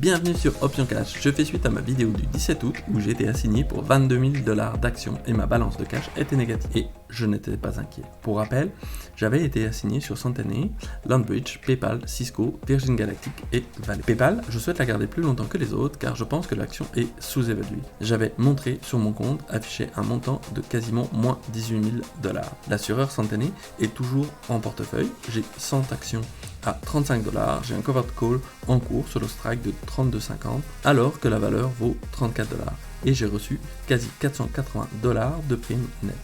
Bienvenue sur Option Cash, je fais suite à ma vidéo du 17 août où j'ai été assigné pour 22 000 $ d'actions et ma balance de cash était négative et je n'étais pas inquiet. Pour rappel, j'avais été assigné sur Centenary, Landbridge, PayPal, Cisco, Virgin Galactic et Vale. PayPal, je souhaite la garder plus longtemps que les autres car je pense que l'action est sous-évaluée. J'avais montré sur mon compte affiché un montant de quasiment moins 18 000 $. L'assureur Centenary est toujours en portefeuille, j'ai 100 actions à 35 $, j'ai un covered call en cours sur le strike de 32,50 alors que la valeur vaut 34 $ et j'ai reçu quasi 480 $ de prime nette.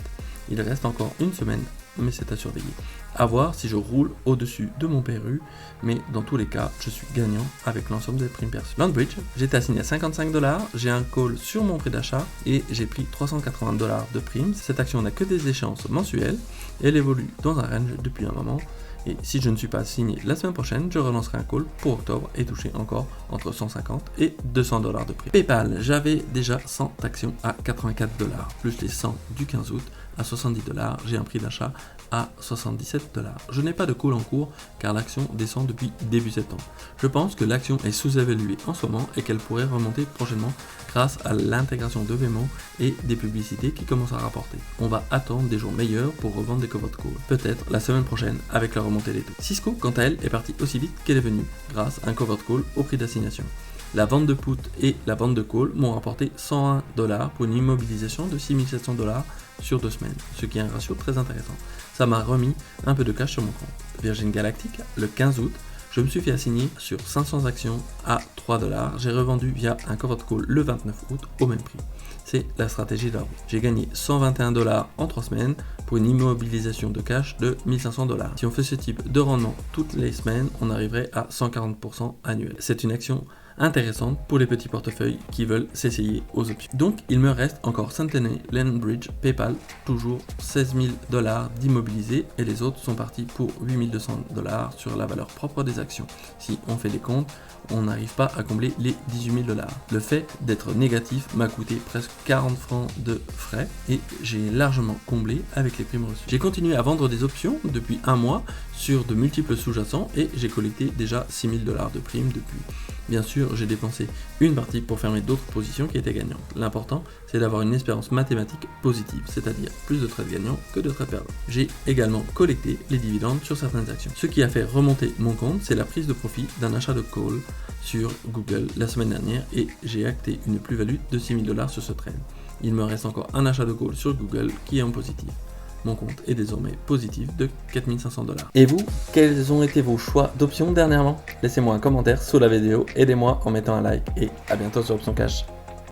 Il reste encore une semaine, mais c'est à surveiller. À voir si je roule au-dessus de mon PRU, mais dans tous les cas, je suis gagnant avec l'ensemble des primes perçues. Landbridge, j'étais assigné à 55 $, j'ai un call sur mon prix d'achat et j'ai pris 380 $ de primes. Cette action n'a que des échéances mensuelles, elle évolue dans un range depuis un moment. Et si je ne suis pas signé la semaine prochaine, je relancerai un call pour octobre et toucher encore entre 150 et 200 $ de prix. PayPal, j'avais déjà 100 actions à 84 $, plus les 100 du 15 août à 70 $, j'ai un prix d'achat à 77 $. Je n'ai pas de call en cours car l'action descend depuis début septembre. Je pense que l'action est sous-évaluée en ce moment et qu'elle pourrait remonter prochainement grâce à l'intégration de Venmo et des publicités qui commencent à rapporter. On va attendre des jours meilleurs pour revendre des covered calls. Peut-être la semaine prochaine avec la remontée des taux. Cisco, quant à elle, est partie aussi vite qu'elle est venue grâce à un covered call au prix d'assignation. La vente de put et la vente de call m'ont rapporté 101 $ pour une immobilisation de 6 700 $ sur 2 semaines, ce qui est un ratio très intéressant. Ça m'a remis un peu de cash sur mon compte. Virgin Galactic, le 15 août, je me suis fait assigner sur 500 actions à 3 $. J'ai revendu via un covered call le 29 août au même prix. C'est la stratégie de la roue. J'ai gagné 121 $ en 3 semaines pour une immobilisation de cash de 1500 $. Si on fait ce type de rendement toutes les semaines, on arriverait à 140% annuel. C'est une action intéressante pour les petits portefeuilles qui veulent s'essayer aux options. Donc il me reste encore Centenary, Landbridge, PayPal, toujours 16 000 $ d'immobilisés et les autres sont partis pour 8 200 $ sur la valeur propre des actions. Si on fait les comptes, on n'arrive pas à combler les 18 000 $. Le fait d'être négatif m'a coûté presque 40 francs de frais et j'ai largement comblé avec les primes reçues. J'ai continué à vendre des options depuis un mois sur de multiples sous-jacents et j'ai collecté déjà 6 000 $ de primes depuis. Bien sûr, j'ai dépensé une partie pour fermer d'autres positions qui étaient gagnantes. L'important, c'est d'avoir une espérance mathématique positive, c'est-à-dire plus de trades gagnants que de trades perdants. J'ai également collecté les dividendes sur certaines actions. Ce qui a fait remonter mon compte, c'est la prise de profit d'un achat de call sur Google la semaine dernière et j'ai acté une plus-value de 6 000 $ sur ce trade. Il me reste encore un achat de call sur Google qui est en positif. Mon compte est désormais positif de 4 500 $. Et vous, quels ont été vos choix d'options dernièrement? Laissez-moi un commentaire sous la vidéo, aidez-moi en mettant un like et à bientôt sur Option Cash.